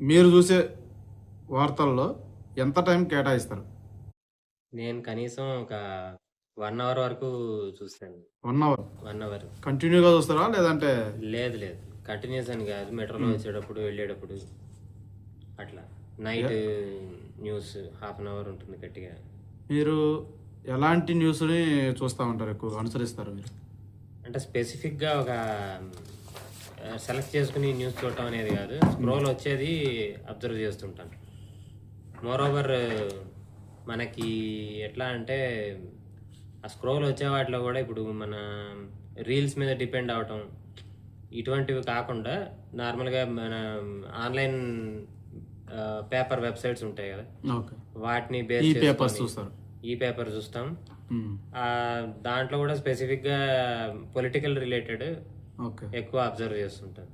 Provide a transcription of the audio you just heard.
మీరు చూసే వార్తల్లో ఎంత టైం కేటాయిస్తారు? నేను కనీసం ఒక 1 అవర్ వరకు చూస్తాను. 1 అవర్ 1 అవర్. కంటిన్యూగా చూస్తారా? లేదంటే లేదు లేదు. కంటిన్యూస్ అని కాదు. మెట్రోలో వచ్చేటప్పుడు, వెళ్ళేటప్పుడు అట్లా. Night news half an hour ఉంటుంది గట్టిగా. మీరు ఎలాంటి న్యూస్ని చూస్తూ ఉంటారు, ఎక్కువగా అనుసరిస్తారు మీరు? అంటే స్పెసిఫిక్గా ఒక సెలెక్ట్ చేసుకుని న్యూస్ చూడటం అనేది కాదు. స్క్రోల్ వచ్చేది అబ్జర్వ్ చేస్తుంటాను. మోరోవర్ మనకి ఎట్లా అంటే ఆ స్క్రోల్ వచ్చే వాటిలో కూడా ఇప్పుడు మన రీల్స్ మీద డిపెండ్ అవటం ఇటువంటివి కాకుండా నార్మల్గా మన ఆన్లైన్ పేపర్ వెబ్సైట్స్ ఉంటాయి కదా, ఓకే, వాటిని ఈ బేస్ పేపర్స్ చూస్తారు. ఈ పేపర్ చూస్తాం. మ్మ్. దాంట్లో కూడా స్పెసిఫిక్గా పొలిటికల్ రిలేటెడ్ ఓకే. ఎక్కువ అబ్జర్వ్ చేస్తుంటాను.